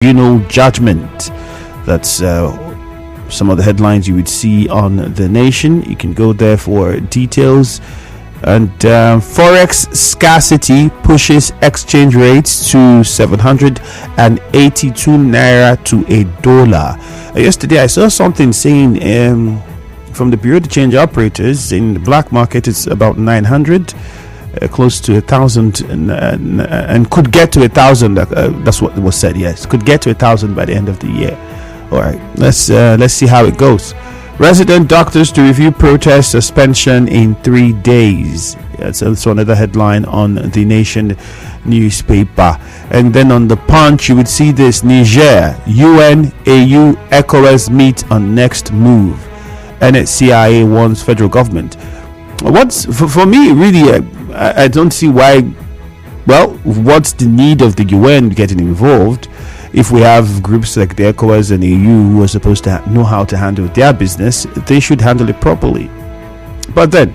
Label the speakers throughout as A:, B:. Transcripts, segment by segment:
A: judgment. That's some of the headlines you would see on The Nation. You can go there for details. And forex scarcity pushes exchange rates to 782 naira to a dollar. Yesterday I saw something saying from the Bureau de Change Operators, in the black market it's about 900, close to 1,000, and could get to 1,000. That's what was said. Yes, could get to 1,000 by the end of the year. All right, let's see how it goes. Resident doctors to review protest suspension in 3 days. That's another headline on The Nation newspaper. And then on The Punch, you would see this: Niger, UN, AU, ECOWAS meet on next move. NSCIA warns federal government. What's for me really? I don't see why. Well, what's the need of the UN getting involved? If we have groups like the ECOWAS and EU who are supposed to know how to handle their business, they should handle it properly. But then,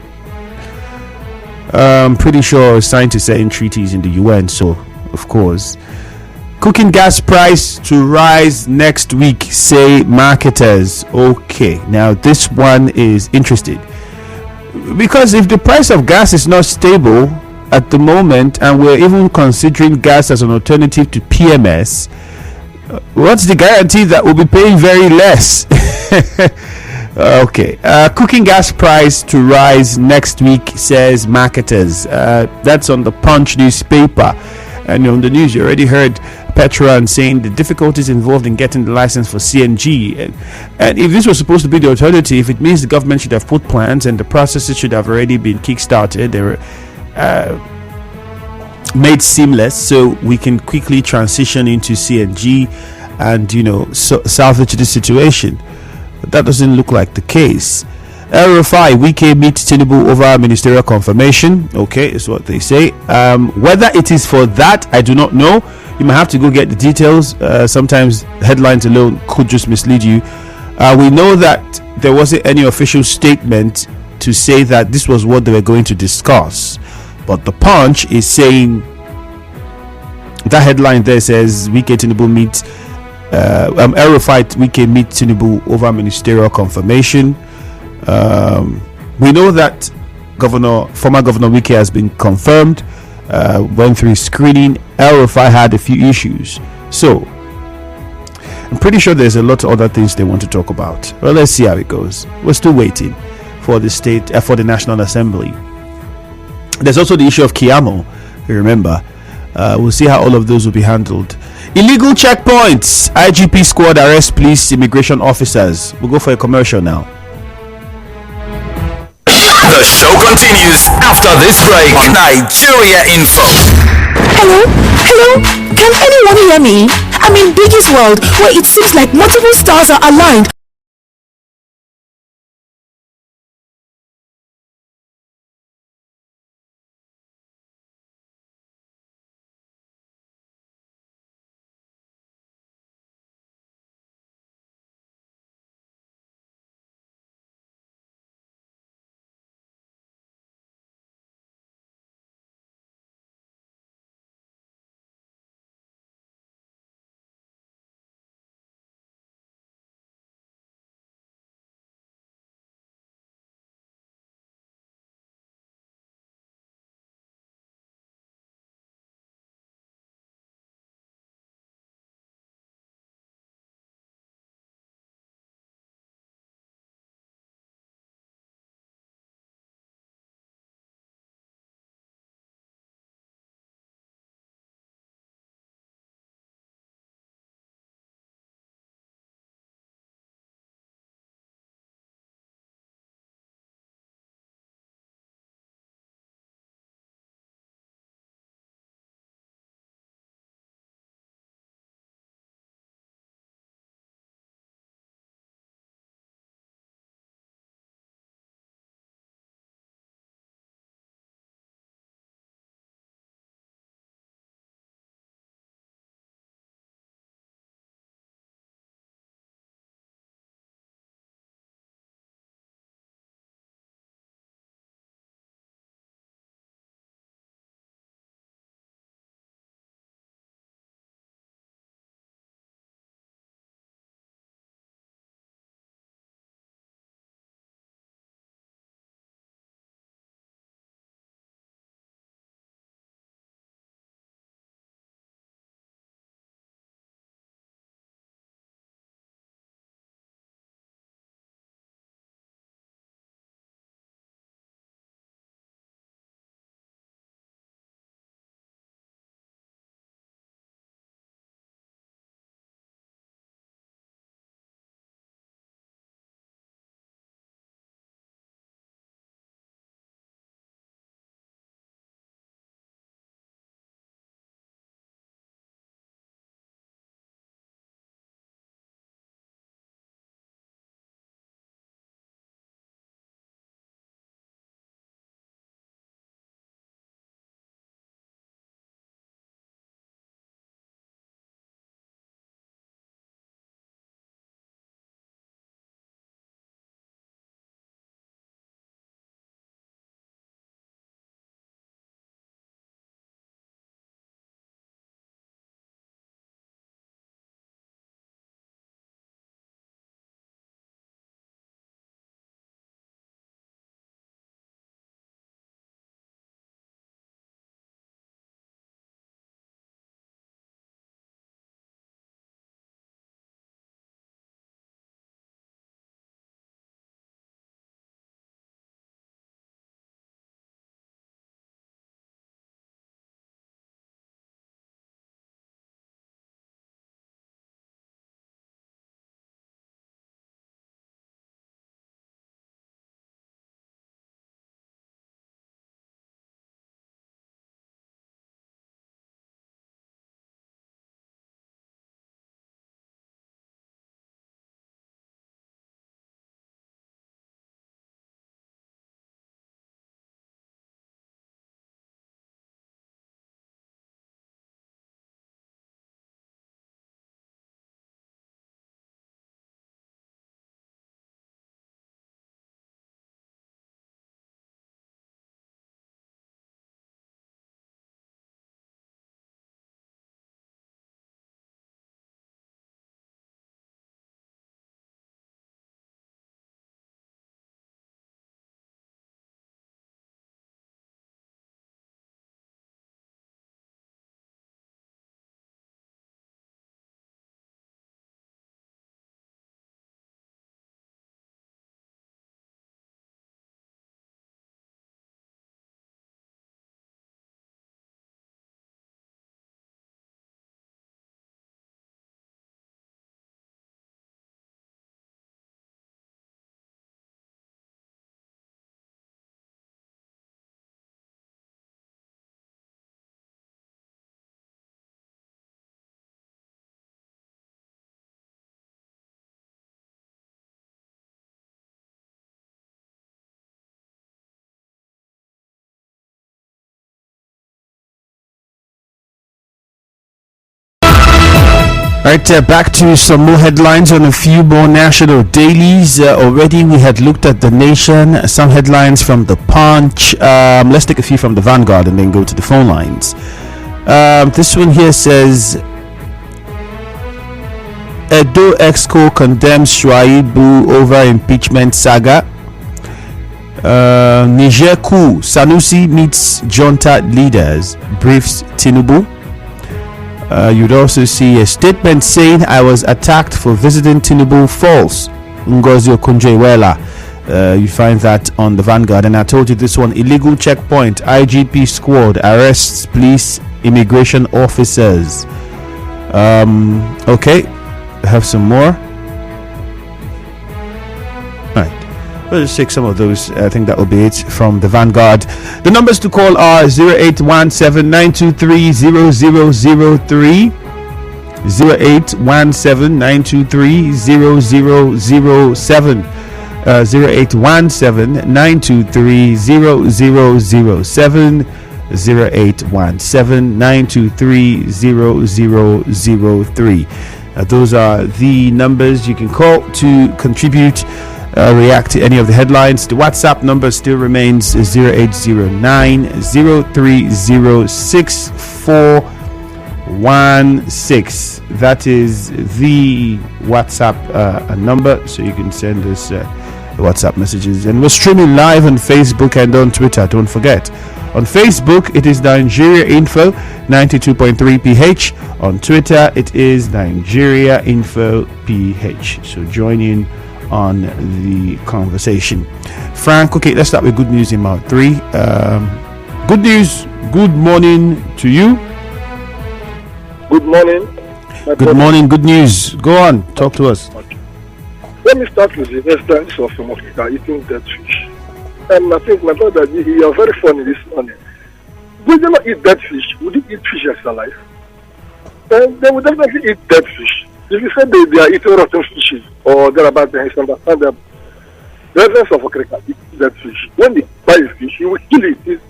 A: I'm pretty sure it's signed to certain treaties in the UN, so of course. Cooking gas price to rise next week, say marketers. Okay, now this one is interesting, because if the price of gas is not stable at the moment, and we're even considering gas as an alternative to PMS, what's the guarantee that we'll be paying very less? Okay, cooking gas price to rise next week, says marketers. That's on the Punch newspaper. And on the news, you already heard Petron saying the difficulties involved in getting the license for CNG. And if this was supposed to be the alternative, it means the government should have put plans and the processes should have already been kickstarted. They were made seamless, so we can quickly transition into CNG and salvage the situation. But that doesn't look like the case. El-Rufai, Wike meet Tinubu over ministerial confirmation. Okay, is what they say. Whether it is for that, I do not know. You might have to go get the details. Sometimes headlines alone could just mislead you. We know that there wasn't any official statement to say that this was what they were going to discuss. But the Punch is saying, that headline there says Wike Tinubu meet El-Rufai Wike meet Tinubu over ministerial confirmation. We know that former Governor Wike has been confirmed, went through screening. El-Rufai had a few issues, so I'm pretty sure there's a lot of other things they want to talk about. Well, let's see how it goes. We're still waiting for the for the National Assembly. There's also the issue of Kiamo, you remember. We'll see how all of those will be handled. Illegal checkpoints, IGP squad arrest police immigration officers. We'll go for a commercial now.
B: The show continues after this break. Nigeria Info.
C: Hello? Can anyone hear me? I'm in Biggie's world, where it seems like multiple stars are aligned
A: Right, back to some more headlines on a few more national dailies. Already we had looked at The Nation, some headlines from The Punch. Let's take a few from The Vanguard and then go to the phone lines. This one here says, Edo Exco condemns Shuaibu over impeachment saga. Niger coup, Sanusi meets junta leaders, briefs Tinubu. You'd also see a statement saying, I was attacked for visiting Tinubu, false. Ngozi Okonjo-Iweala. You find that on the Vanguard. And I told you this one, illegal checkpoint, IGP squad arrests police immigration officers. Okay, I have some more. We'll just take some of those. I think that will be it from the Vanguard. The numbers to call are 0817-923-0003, 0817-923-0007, 0817-923-0007, 0817-923-0003. Those are the numbers you can call to contribute. React to any of the headlines. The WhatsApp number still remains 0809-030-6416. That is the WhatsApp number, so you can send us WhatsApp messages. And we're streaming live on Facebook and on Twitter. Don't forget, on Facebook it is Nigeria Info 92.3 PH. On Twitter it is Nigeria Info PH. So join in on the conversation. Frank, okay, let's start with good news in Mount 3. Good news, good morning to you.
D: Good morning.
A: Good morning, good news. Go on, talk to us.
D: Let me start with the instance of some Africa eating dead fish. And I think my brother, you are very funny this morning. Would you not eat dead fish? Would you eat fish as alive? And they would definitely eat dead fish. If you say they are eating rotten fishes or thereabout, then it's understandable. The essence of a cricket is dead fish. When they buy a fish, you will kill it. It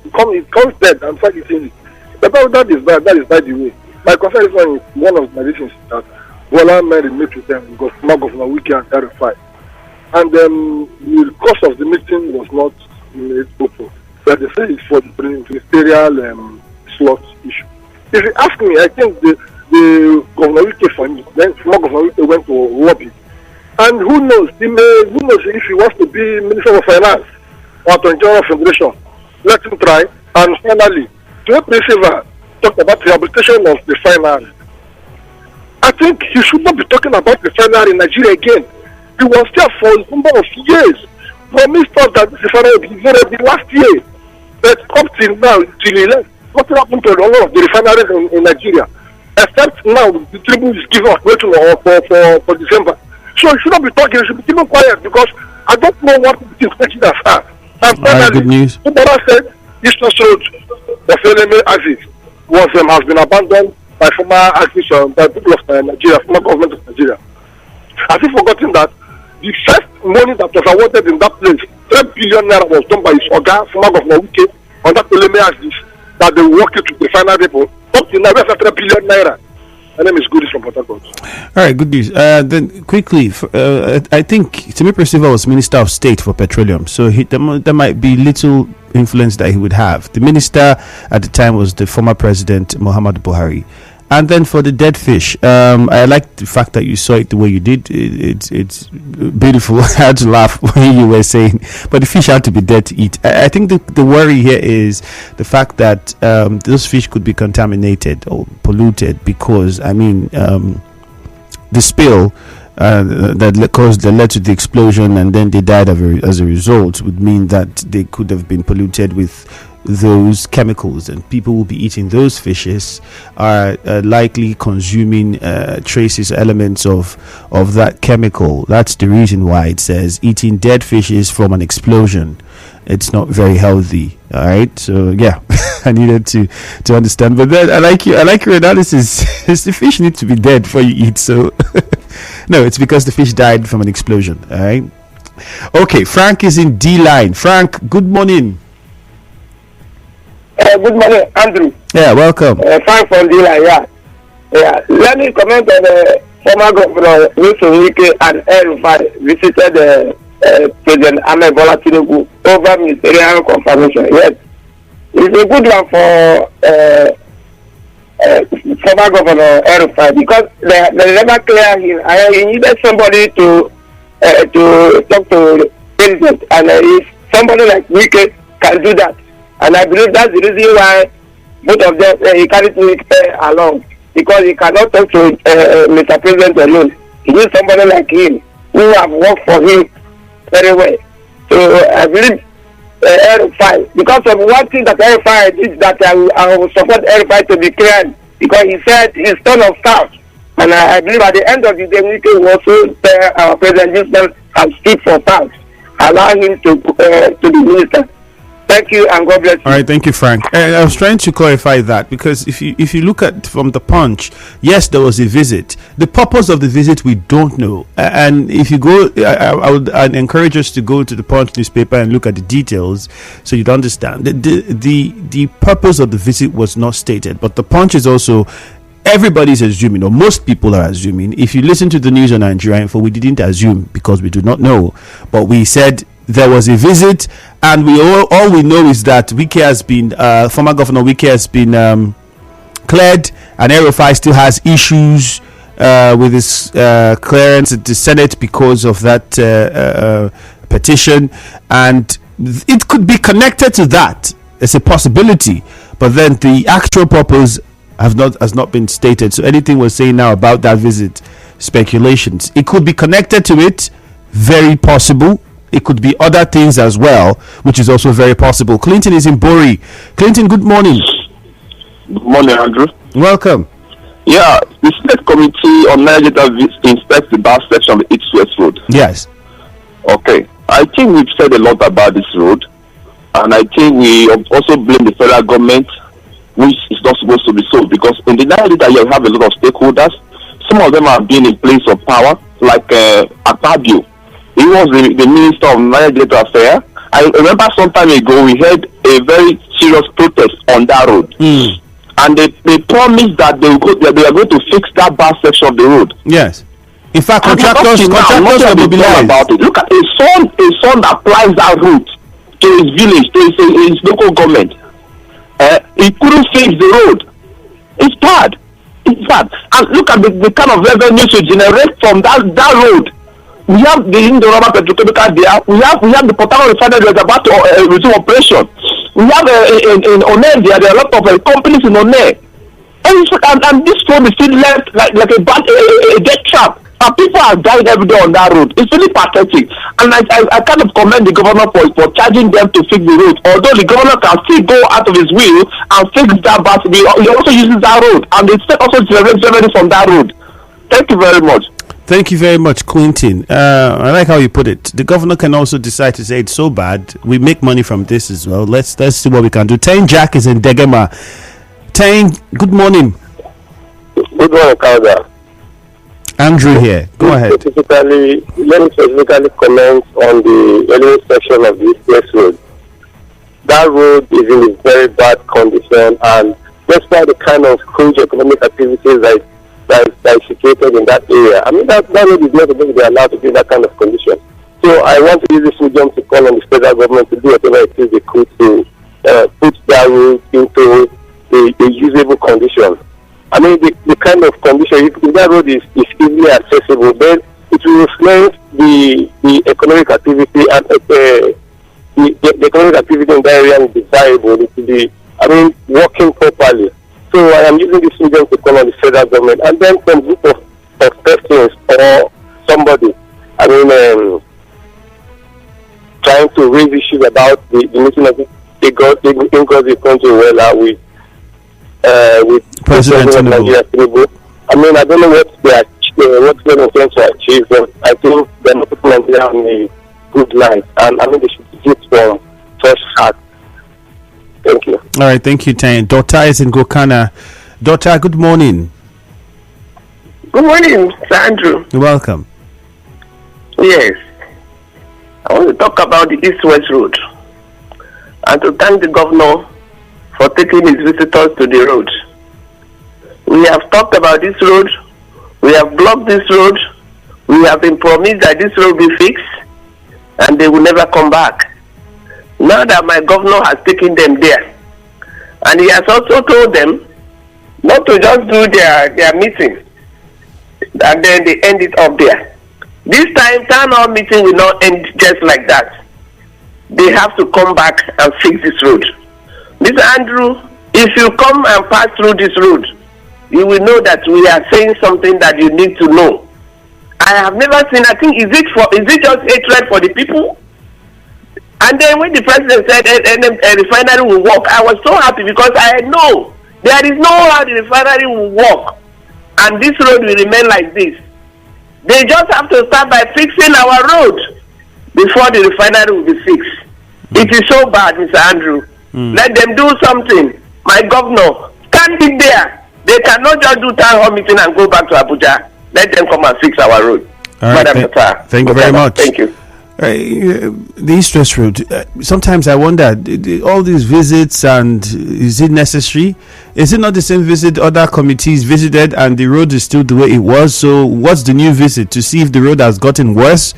D: comes dead and start eating it. But that is bad. That is by the way. My concern is one of my reasons that Bola made a meet with them because Governor Wike and RFI. And the cost of the meeting was not made open. But they say it's for the ministerial slot issue. If you ask me, I think the Governor Wike for me, then Governor Wike went to lobby. And who knows if he wants to be Minister of Finance or Attorney General of Federation, let him try. And finally, to Silva talk about rehabilitation of the refinery. I think he should not be talking about the refinery in Nigeria again. He was there for a number of years. Promised us that the refinery would be ready last year. But up till now, till he left, nothing happened to a lot of the refineries in Nigeria. Except now, the tribune is giving us waiting for December. So he should not be talking, he should be keeping quiet because I don't know what the inspection has had. And finally,
A: good news.
D: Ubara said, Eastern Road of LMA Aziz has been abandoned by former activists by people of Nigeria, former government of Nigeria. Has he forgotten that the first money that was awarded in that place, 3 billion naira, was done by his Oga, former Governor Wike, on that LMA Aziz, that they worked to the final people. Up to now, we have 3 billion naira. My name is Goodies from Port Harcourt.
A: All right, good news. Then quickly, I think Temipri Silva was Minister of State for Petroleum, so there might be little influence that he would have. The minister at the time was the former president, Muhammadu Buhari. And then for the dead fish, I like the fact that you saw it the way you did. It's beautiful. I had to laugh when you were saying, but the fish had to be dead to eat. I think the worry here is the fact that those fish could be contaminated or polluted because, the spill that led to the explosion and then they died as a result would mean that they could have been polluted with those chemicals, and people will be eating those fishes are likely consuming traces, elements of that chemical. That's the reason why it says eating dead fishes from an explosion, it's not very healthy. All right, so yeah, I needed to understand. But then I like your analysis. The fish need to be dead before you eat. So no, it's because the fish died from an explosion. All right. Okay, Frank is in D line. Frank, good morning.
D: Good morning, Andrew.
A: Yeah, welcome.
D: Frank from D line. Yeah. Let me comment on
E: former governor Wilson Wike and El-Rufai visited President Ahmed Bola Tinubu over ministerial confirmation. Yes, it's a good one for former governor El-Rufai because they never clear him. He needed somebody to talk to the president, and if somebody like Wike can do that, and I believe that's the reason why both of them he carried Wike along, because he cannot talk to Mr. President alone. He needs somebody like him who have worked for him very well. So I believe El-Rufai, because of one thing that El-Rufai did, that I will support El-Rufai to be clear, because he said he's son of staff, and I believe at the end of the day we can also tell our president this man has stood for staff, allow him to be minister. Thank you and God bless you.
A: All right, thank you, Frank. I was trying to clarify that because if you look at from the Punch, yes, there was a visit. The purpose of the visit we don't know, and if you go, I'd encourage us to go to the Punch newspaper and look at the details so you'd understand. The purpose of the visit was not stated, but the Punch is also. Everybody's assuming, or most people are assuming. If you listen to the news on Nigeria Info, we didn't assume because we do not know, but we said there was a visit, and all we know is that Wike has been former Governor Wike has been cleared, and El-Rufai still has issues with his clearance at the Senate because of that petition, and it could be connected to that. It's a possibility, but then the actual purpose has not been stated. So anything we're saying now about that visit, speculations. It could be connected to it, very possible. It could be other things as well, which is also very possible. Clinton is in Bori. Clinton, good morning.
F: Good morning, Andrew.
A: Welcome.
F: Yeah, the State Committee on Niger Delta inspects the bus section of the East-West Road.
A: Yes.
F: Okay. I think we've said a lot about this road, and I think we also blame the federal government, which is not supposed to be so, because in the Niger Delta you have a lot of stakeholders. Some of them have been in place of power, like Akpabio. He was the Minister of Niger Delta Affairs. I remember some time ago we had a very serious protest on that road. And they promised that they are going to fix that bad section of the road.
A: Yes. In fact, contractors will mobilize.
F: About it. Look at a son that applies that route to his village, to his local government. He couldn't fix the road. It's bad. It's bad. And look at the kind of revenue to generate from that road. We have the Indorama Petrochemical there. We have the Port Harcourt refinery that is about to resume operation. We have in Onne there are a lot of companies in Onne. And this road is still left like a death trap. And people are dying every day on that road. It's really pathetic. And I kind of commend the governor for charging them to fix the road. Although the governor can still go out of his will and fix that bus, he also uses that road. And the state also generates revenue from that road. Thank you very much.
A: Thank you very much, Clinton. I like how you put it. The governor can also decide to say it's so bad. We make money from this as well. Let's see what we can do. Tain Jack is in Degema. Tain, good morning.
E: Good morning, Kauda.
A: Andrew here. Go ahead.
E: Let me specifically comment on the earlier section of the East-West Road. That road is in a very bad condition, and despite the kind of huge economic activities that is situated in that area, I mean, that road is not going to be allowed to be in that kind of condition. So I want to use this medium to call on the federal government to do whatever it is they could to put that road into a usable condition. I mean, the kind of condition, if that road is easily accessible, then it will reflect the economic activity, and the economic activity in that area is desirable. It will be, working properly. So I am using this medium to call on the federal government, and then some group of persons or somebody, trying to raise issues about the meeting of the country with President Tinubu. I don't know what they're trying to achieve, but I think they're not putting Nigeria on a good line, and they should get from fresh heart. Thank you.
A: All right, thank you, Tain. Dota is in Gokana. Dota, good morning.
E: Good morning, Sir Andrew.
A: You're welcome.
E: Yes. I want to talk about the East-West Road and to thank the governor for taking his visitors to the road. We have talked about this road.
F: We have blocked this road. We have been promised that this road will be fixed, and they will never come back. Now that my governor has taken them there, and he has also told them not to just do their meeting, and then they end it up there. This time, town hall meeting will not end just like that. They have to come back and fix this road. Mr. Andrew, if you come and pass through this road, you will know that we are saying something that you need to know. I have never seen, I think, is it just hatred for the people? And then when the president said a refinery will work, I was so happy because I know there is no how the refinery will work and this road will remain like this. They just have to start by fixing our road before the refinery will be fixed. It is so bad, Mr. Andrew. Let them do something. My governor can't be there. They cannot just do town hall meeting and go back to Abuja. Let them come and fix our road.
A: All right, thank you very much.
F: Thank you.
A: The East West Road, sometimes I wonder, all these visits, and is it necessary? Is it not the same visit other committees visited and the road is still the way it was? So what's the new visit to see if the road has gotten worse?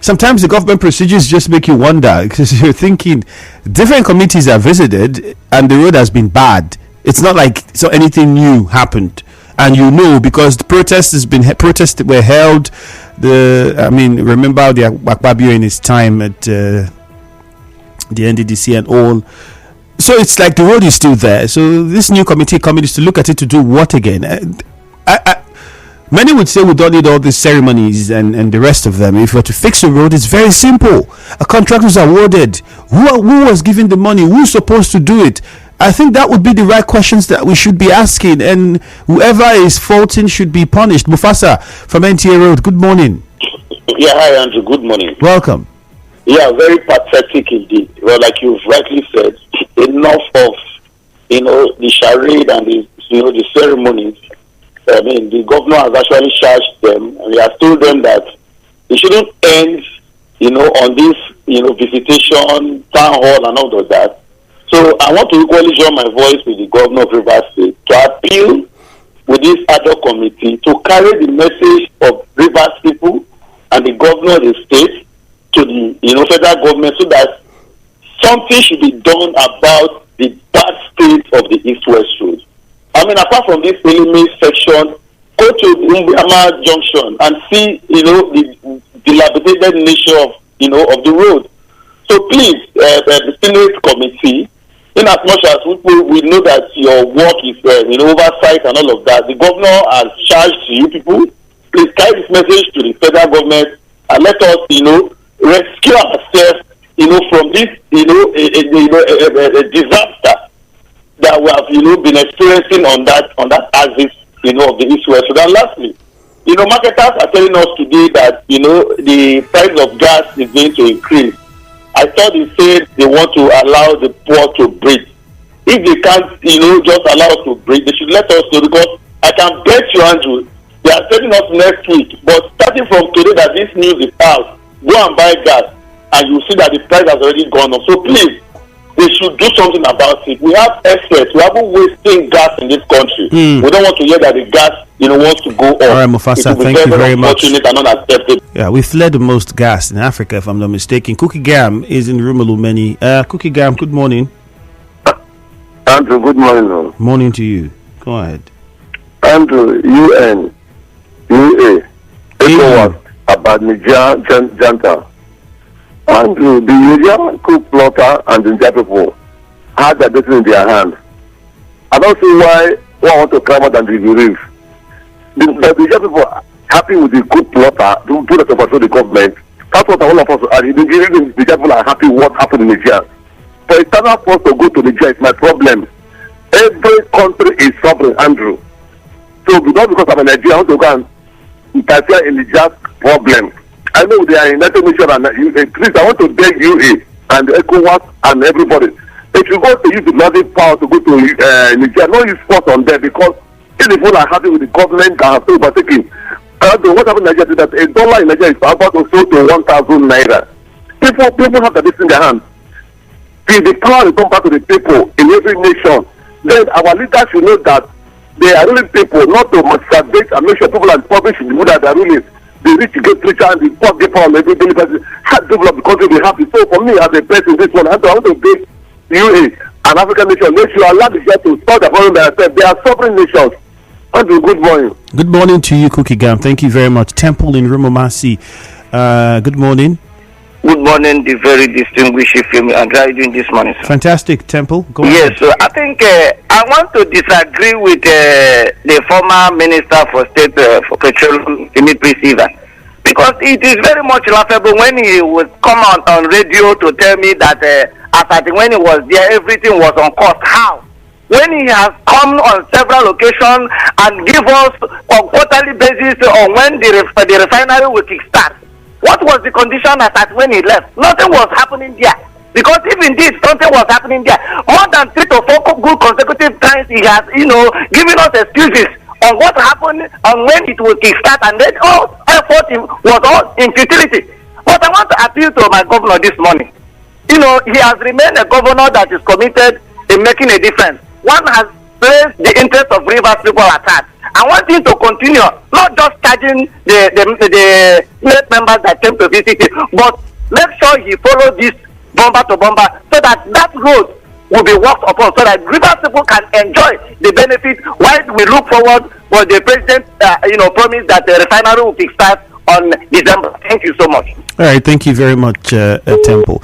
A: Sometimes the government procedures just make you wonder, because you're thinking different committees are visited and the road has been bad. It's not like anything new happened. And because the protests were held. Remember the Akpabio in his time at the NDDC and all. So it's like the road is still there. So this new committee is to look at it to do what again? Many would say we don't need all these ceremonies and the rest of them. If we're to fix a road, it's very simple. A contract was awarded. Who was given the money? Who's supposed to do it? I think that would be the right questions that we should be asking, and whoever is faulting should be punished. Mufasa from NTA Road, good morning.
G: Yeah, hi Andrew, good morning.
A: Welcome.
G: Yeah, very pathetic indeed. Well, like you've rightly said, enough of the charade and the ceremonies. I mean, the governor has actually charged them, and he has told them that it shouldn't end, on this, visitation, town hall, and all of that. So I want to equally join my voice with the governor of Rivers State to appeal with this ad hoc committee to carry the message of Rivers people and the governor of the state to the federal government, so that something should be done about the bad state of the East-West Road. I mean, apart from this Elimi section, go to Umbiama Junction and see the dilapidated nature of the road. So please, the Senate committee, in as much as we know that your work is oversight and all of that, the governor has charged you people. Please carry this message to the federal government and let us rescue ourselves from this a disaster that we have been experiencing on that axis of the East-West. So then lastly, marketers are telling us today that the price of gas is going to increase. I thought they said they want to allow the poor to breathe. If they can't, just allow us to breathe, they should let us know, because I can bet you, Andrew, they are telling us next week. But starting from today that this news is out, go and buy gas, and you see that the price has already gone up. So please, they should do something about it. We have excess. We haven't wasting gas in this country. We don't want to hear that the gas, wants to go up.
A: All right, Mufasa, thank you very much.
G: And unacceptable.
A: Yeah, we fled the most gas in Africa, if I'm not mistaken. Cookie Gam is in Rumulumeni. Cookie Gam, good morning.
E: Andrew, good morning.
A: Morning to you. Go ahead.
E: Andrew, UN, UA, ECOWAS, about Niger, Janta. Andrew, the Niger coup plotter and the Niger people had their destiny in their hands. I don't see why one want to climb out and reef. The Niger people are happy with the coup plotter to do that to control the government. That's what all of us are. The Niger people are happy what happened in Niger. For a standard force to go to Niger is my problem. Every country is suffering, Andrew. So not because I'm a Nigerian, I want to go and interfere in Niger's problem. I know they are in United Nations and please, I want to beg UA and ECOWAS and everybody. If you go to use the logic power to go to Niger, no use force on them, because if the people are happy with the government that has overtaken, what happened in Nigeria is that $1 in Nigeria is about to sell to 1,000 naira. People have this in their hands. The power will come back to the people in every nation. Then our leaders should know that they are ruling people not to masturbate and make sure people and public should be good at their ruling. They need to get richer and the poor get power on every daily basis. How to develop the country be happy. So for me, as a person, this one, I want to bring UA, an African nation, make sure allow the guys to solve the problem by themselves. They are sovereign nations. Andrew, good morning.
A: Good morning to you, Cookie Gam. Thank you very much. Temple in Rumomasi. Good morning.
H: Good morning, the very distinguished Ifemi. And how are you doing this morning, sir?
A: Fantastic, Temple. Go
H: yes,
A: ahead.
H: so I think I want to disagree with the former Minister for State for Petroleum, Dimitri Siva, because it is very much laughable when he would come on radio to tell me that when he was there, everything was on cost. How? When he has come on several occasions and give us on quarterly basis on when the refinery will kickstart. What was the condition at when he left? Nothing was happening there. Because if indeed something was happening there, more than 3 to 4 good consecutive times he has, given us excuses on what happened and when it will kickstart, and then all effort was all in futility. But I want to appeal to my governor this morning. He has remained a governor that is committed in making a difference. One has placed the interest of Rivers people at heart. I want him to continue, not just charging the members that came to visit him, but make sure he follows this bomber to bomber so that road will be worked upon, so that Rivers people can enjoy the benefit while we look forward for the president, promise that the refinery will kickstart on December. Thank you so much.
A: All right, thank you very much, Temple.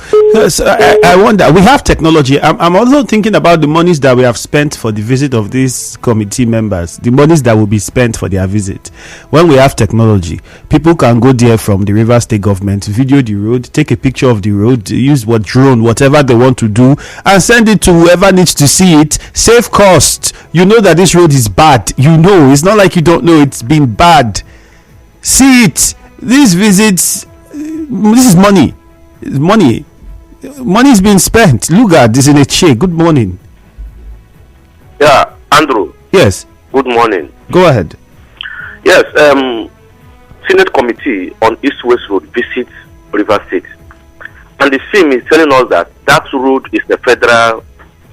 A: So I wonder, we have technology. I'm also thinking about the monies that we have spent for the visit of these committee members, the monies that will be spent for their visit. When we have technology, people can go there from the Rivers State government, video the road, take a picture of the road, use drone, whatever they want to do, and send it to whoever needs to see it. Save cost. You know that this road is bad. It's not like you don't know it's been bad. See it. These visits, this is money. It's money. Money is being spent. Look at this in a check. Good morning.
E: Yeah, Andrew.
A: Yes.
E: Good morning.
A: Go ahead.
E: Yes, Senate Committee on East-West Road visits River State. And the SIM is telling us that road is the federal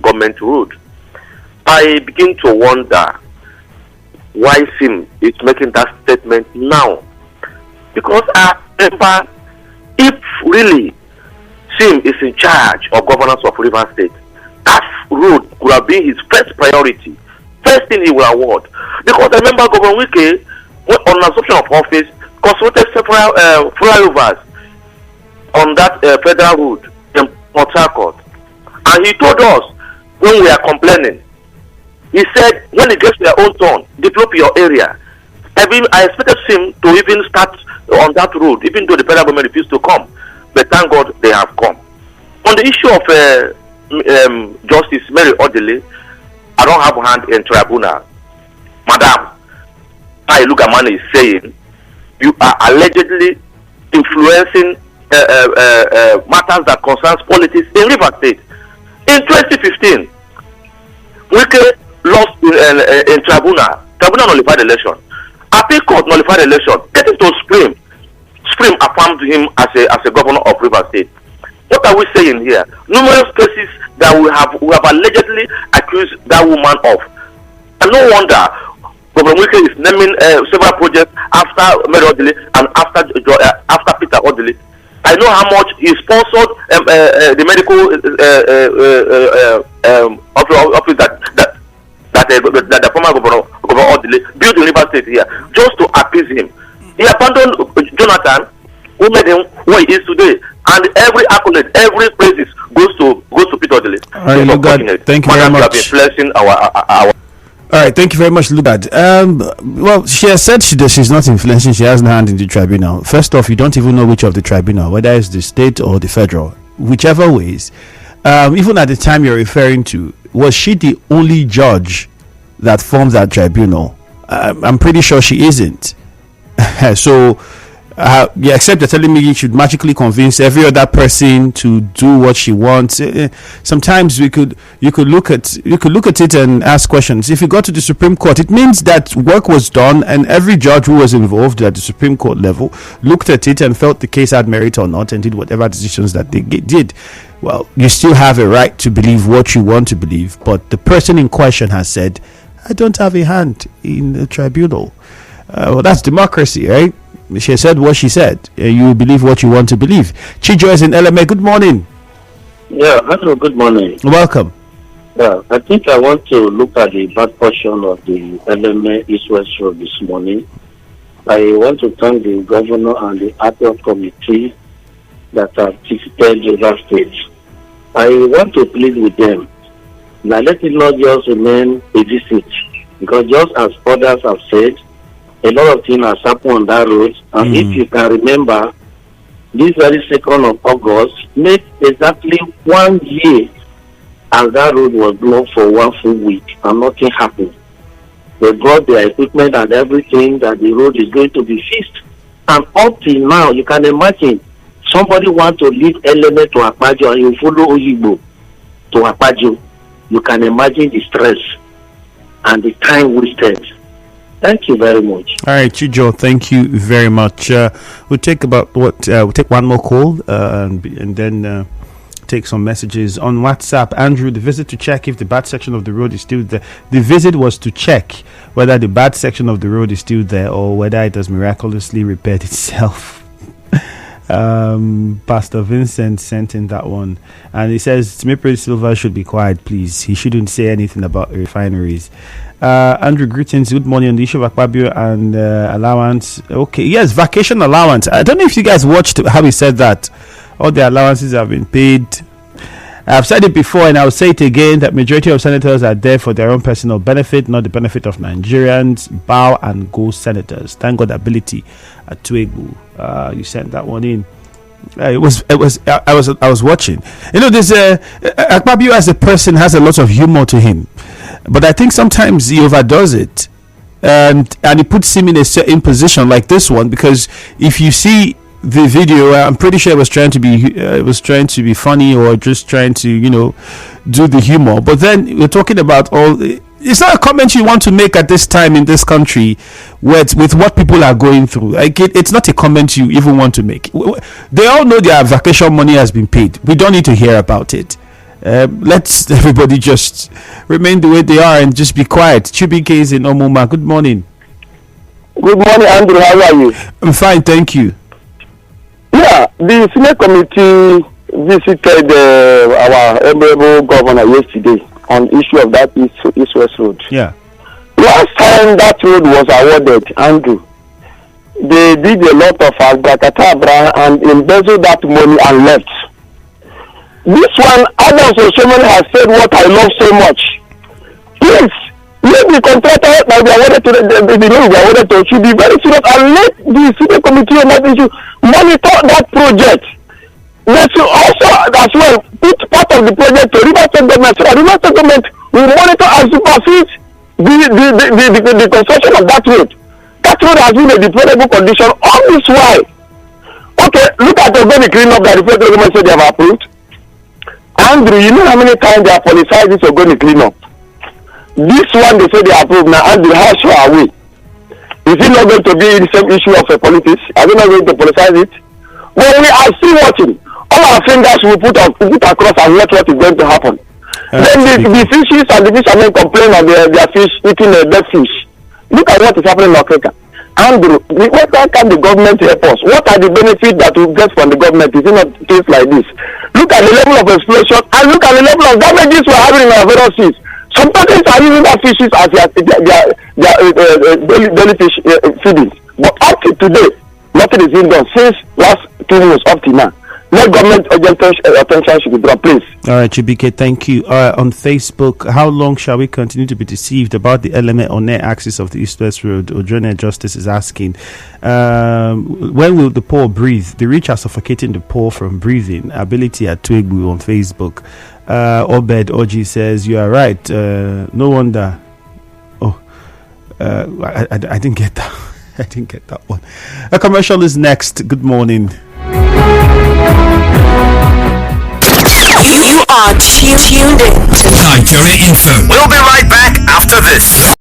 E: government road. I begin to wonder why SIM is making that statement now. Because I remember, if really SIM is in charge of governance of River State, that road could have been his first priority, first thing he will award. Because I remember Governor Wike, on assumption of office, consulted several flyovers on that federal road in Port Harcourt. And he told us, when we are complaining, he said, when it gets to their own turn, develop your area. I expected him to even start on that road, even though the federal government refused to come. But thank God they have come. On the issue of Justice Mary Odili, I don't have a hand in tribunal. Madam, Lugamani is saying you are allegedly influencing matters that concerns politics in River State. In 2015, Wike lost in tribunal. Tribunal nullified the election. Appeal Court nullified the election. Getting to Supreme affirmed him as a governor of River State. What are we saying here? Numerous cases that we have allegedly accused that woman of. And no wonder Governor Wike is naming several projects after Mary Odili and after Peter Odili. I know how much he sponsored the medical office that the former Governor Odili built in River State here, just to appease him. He abandoned Jonathan, who made him what he is today, and every accolade, every praises goes to Peter Odili.
A: Thank you very much.
E: You have been blessing our
A: All right, thank you very much, Lugard. Well, she has said she's not influencing. She has no hand in the tribunal. First off, you don't even know which of the tribunal, whether it's the state or the federal. Whichever ways, even at the time you're referring to, was she the only judge that forms that tribunal? I'm pretty sure she isn't. So, except you're telling me you should magically convince every other person to do what she wants. Sometimes you could look at it and ask questions. If you got to the Supreme Court, it means that work was done, and every judge who was involved at the Supreme Court level looked at it and felt the case had merit or not, and did whatever decisions that they did. Well, you still have a right to believe what you want to believe, but the person in question has said, I don't have a hand in the tribunal. Well, that's democracy, right? She said what she said. You believe what you want to believe. Chijo is in LMA. Good morning.
I: Yeah, hello, good morning.
A: Welcome.
I: Yeah, I think I want to look at the back portion of the LMA East West Road this morning. I want to thank the governor and the APEL committee that have visited the state. I want to plead with them. Now let it not just remain a visit, because just as others have said, a lot of things have happened on that road. And if you can remember, this very 2nd of August made exactly 1 year as that road was blocked for 1 full week and nothing happened. They brought their equipment and everything that the road is going to be fixed. And up till now, you can imagine somebody want to leave LMA to Akpajo and you follow Oyigbo to Akpajo. You can imagine the stress and the time wasted. Thank you very much.
A: All right, Chijo, thank you very much. We'll take we'll take one more call and then take some messages on WhatsApp. Andrew, the visit to check if the bad section of the road is still there. The visit was to check whether the bad section of the road is still there or whether it has miraculously repaired itself. Pastor Vincent sent in that one, and he says Timipre Silva should be quiet, please. He shouldn't say anything about refineries. Andrew, greetings. Good morning on the issue of Akpabio and allowance. Okay, yes, vacation allowance. I don't know if you guys watched how he said that. All the allowances have been paid. I've said it before and I'll say it again that majority of senators are there for their own personal benefit, not the benefit of Nigerians. Bow and go senators. Thank God ability at Tuegu. You sent that one in. I was watching. You know, this Akpabio as a person has a lot of humor to him, but I think sometimes he overdoes it, and he puts him in a certain position like this one, because if you see the video, I'm pretty sure it was trying to be funny or just trying to do the humor. But then we're talking about it's not a comment you want to make at this time in this country with what people are going through. Like it's not a comment you even want to make. They all know their vacation money has been paid. We don't need to hear about it. Let's everybody just remain the way they are and just be quiet. Chubike is in Omuma. Good morning.
E: Good morning, Andrew. How are you?
A: I'm fine, thank you.
E: Yeah, the Senate committee visited our honorable governor yesterday on the issue of that East West Road.
A: Yeah.
E: Last time that road was awarded, Andrew, they did a lot of abracadabra and embezzled that money and left. This one, Adams Osomoni has said what I love so much. Please, let the contractor that they awarded to should be very serious and let the Senate committee on that issue monitor that project. Let's also as well put part of the project to Rivers State government so that Rivers State government will monitor and supersede the construction of that road. That road has been in a deplorable condition all this while. Okay, look at the organic cleanup that the federal government said they have approved. Andrew, you know how many times they have politicized this organic cleanup? This one they say they approve now. Andrew, how sure are we? Is it not going to be the same issue of politics? Are we not going to politicize it? Well, we are still watching. All our fingers will put across and watch what is going to happen. Then the fishes and the fishermen complain of their fish eating dead fish. Look at what is happening in Africa. Andrew, why can the government help us? What are the benefits that we get from the government? Is it not a case like this? Look at the level of explosion and look at the level of damages we are having in our various seas. Some countries are using that fishes as their daily fish feeding. But up to today, nothing is being done since last 2 months up to now. Let government attention should be drawn, please.
A: All right, Chibike, thank you. On Facebook, how long shall we continue to be deceived about the element on air axis of the East-West Road? Ojone Justice is asking. When will the poor breathe? The rich are suffocating the poor from breathing. Ability at Tuegu on Facebook. Obed Oji says, you are right. No wonder. I didn't get that. I didn't get that one. A commercial is next. Good morning.
C: You are tuned in to
B: Nigeria Info. We'll be right back after this.